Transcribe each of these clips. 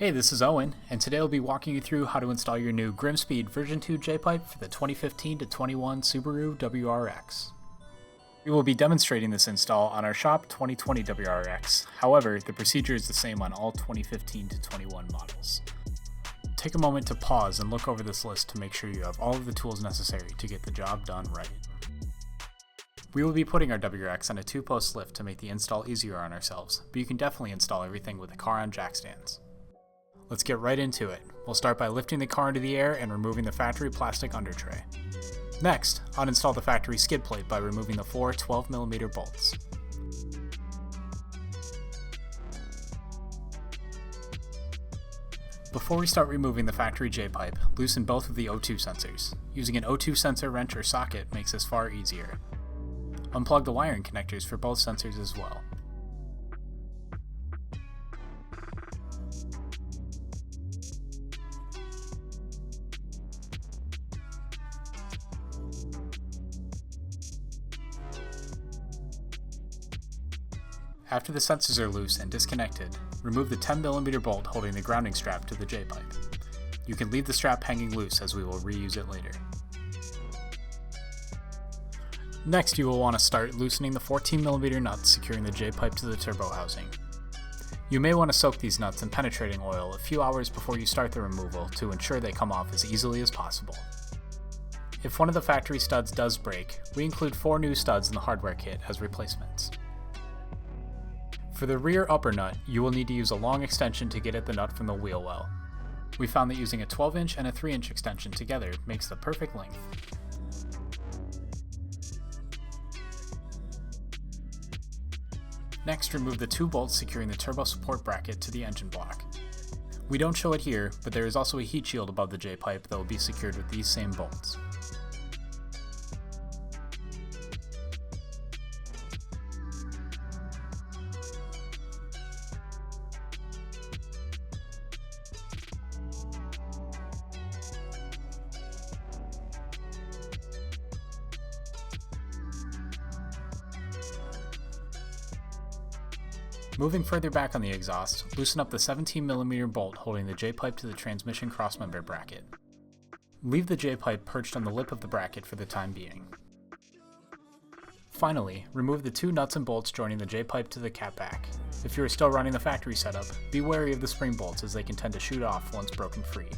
Hey, this is Owen, and today I'll be walking you through how to install your new GrimmSpeed version 2 J-Pipe for the 2015 to 21 Subaru WRX. We will be demonstrating this install on our shop 2020 WRX, however, the procedure is the same on all 2015 to 21 models. Take a moment to pause and look over this list to make sure you have all of the tools necessary to get the job done right. We will be putting our WRX on a 2-post lift to make the install easier on ourselves, but you can definitely install everything with the car on jack stands. Let's get right into it. We'll start by lifting the car into the air and removing the factory plastic under tray. Next, uninstall the factory skid plate by removing the 4 12mm bolts. Before we start removing the factory J-pipe, loosen both of the O2 sensors. Using an O2 sensor wrench or socket makes this far easier. Unplug the wiring connectors for both sensors as well. After the sensors are loose and disconnected, remove the 10mm bolt holding the grounding strap to the J-pipe. You can leave the strap hanging loose as we will reuse it later. Next, you will want to start loosening the 14mm nuts securing the J-pipe to the turbo housing. You may want to soak these nuts in penetrating oil a few hours before you start the removal to ensure they come off as easily as possible. If one of the factory studs does break, we include 4 new studs in the hardware kit as replacements. For the rear upper nut, you will need to use a long extension to get at the nut from the wheel well. We found that using a 12-inch and a 3-inch extension together makes the perfect length. Next, remove the 2 bolts securing the turbo support bracket to the engine block. We don't show it here, but there is also a heat shield above the J-pipe that will be secured with these same bolts. Moving further back on the exhaust, loosen up the 17mm bolt holding the J-pipe to the transmission crossmember bracket. Leave the J-pipe perched on the lip of the bracket for the time being. Finally, remove the 2 nuts and bolts joining the J-pipe to the catback. If you are still running the factory setup, be wary of the spring bolts as they can tend to shoot off once broken free.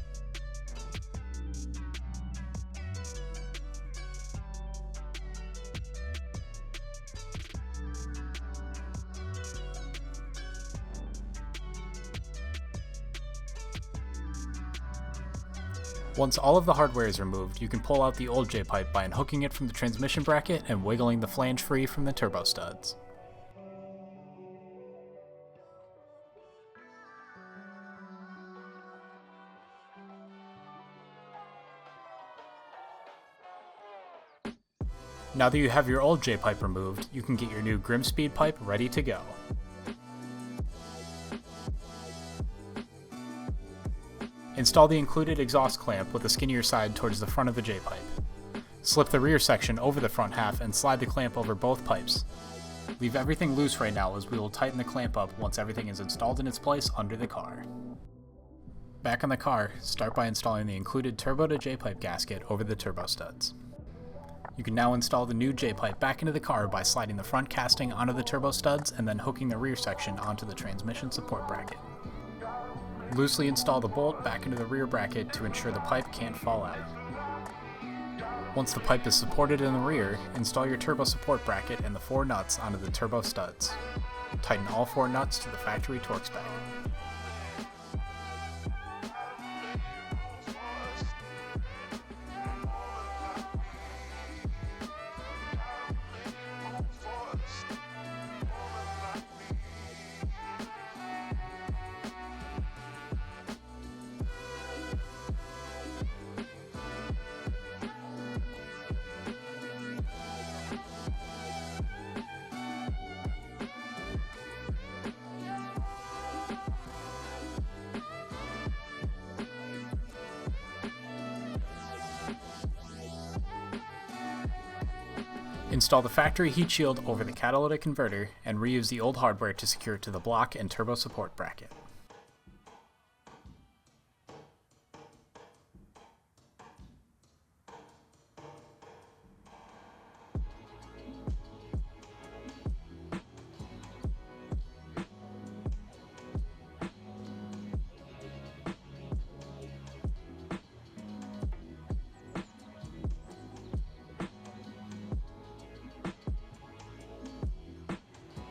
Once all of the hardware is removed, you can pull out the old J-pipe by unhooking it from the transmission bracket and wiggling the flange free from the turbo studs. Now that you have your old J-pipe removed, you can get your new GrimmSpeed pipe ready to go. Install the included exhaust clamp with the skinnier side towards the front of the J-pipe. Slip the rear section over the front half and slide the clamp over both pipes. Leave everything loose right now as we will tighten the clamp up once everything is installed in its place under the car. Back on the car, start by installing the included turbo to J-pipe gasket over the turbo studs. You can now install the new J-pipe back into the car by sliding the front casting onto the turbo studs and then hooking the rear section onto the transmission support bracket. Loosely install the bolt back into the rear bracket to ensure the pipe can't fall out. Once the pipe is supported in the rear, install your turbo support bracket and the 4 nuts onto the turbo studs. Tighten all 4 nuts to the factory Torx spec. Install the factory heat shield over the catalytic converter and reuse the old hardware to secure it to the block and turbo support bracket.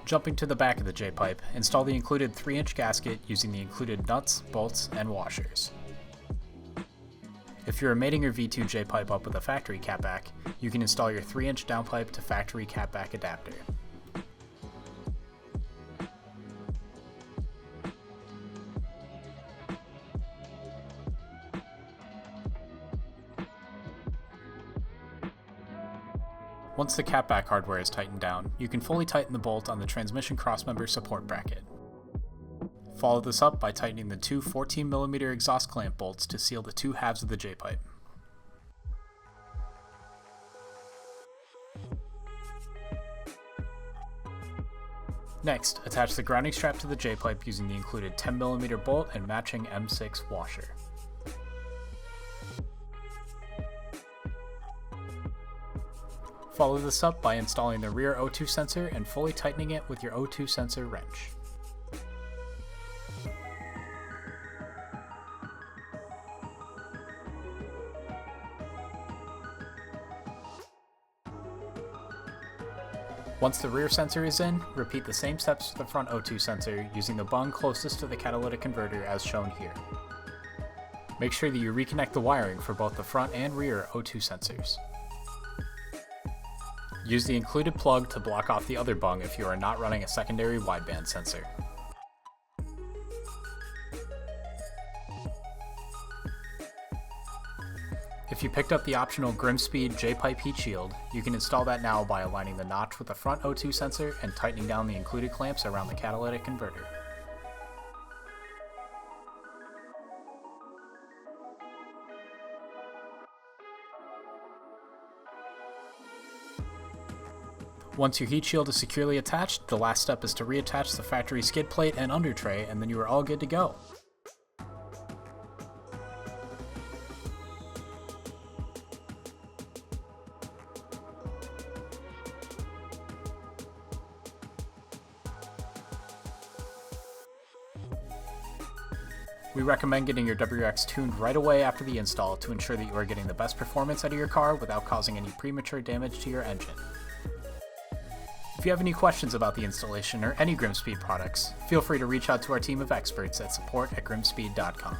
Jumping to the back of the J-Pipe, install the included 3-inch gasket using the included nuts, bolts, and washers. If you're mating your V2 J-Pipe up with a factory catback, you can install your 3-inch downpipe to factory catback adapter. Once the catback hardware is tightened down, you can fully tighten the bolt on the transmission crossmember support bracket. Follow this up by tightening the two 14mm exhaust clamp bolts to seal the two halves of the J-Pipe. Next, attach the grounding strap to the J-Pipe using the included 10mm bolt and matching M6 washer. Follow this up by installing the rear O2 sensor and fully tightening it with your O2 sensor wrench. Once the rear sensor is in, repeat the same steps for the front O2 sensor using the bung closest to the catalytic converter as shown here. Make sure that you reconnect the wiring for both the front and rear O2 sensors. Use the included plug to block off the other bung if you are not running a secondary wideband sensor. If you picked up the optional GrimmSpeed J-Pipe heat shield, you can install that now by aligning the notch with the front O2 sensor and tightening down the included clamps around the catalytic converter. Once your heat shield is securely attached, the last step is to reattach the factory skid plate and under tray, and then you are all good to go. We recommend getting your WRX tuned right away after the install to ensure that you are getting the best performance out of your car without causing any premature damage to your engine. If you have any questions about the installation or any GrimmSpeed products, feel free to reach out to our team of experts at support@grimmspeed.com.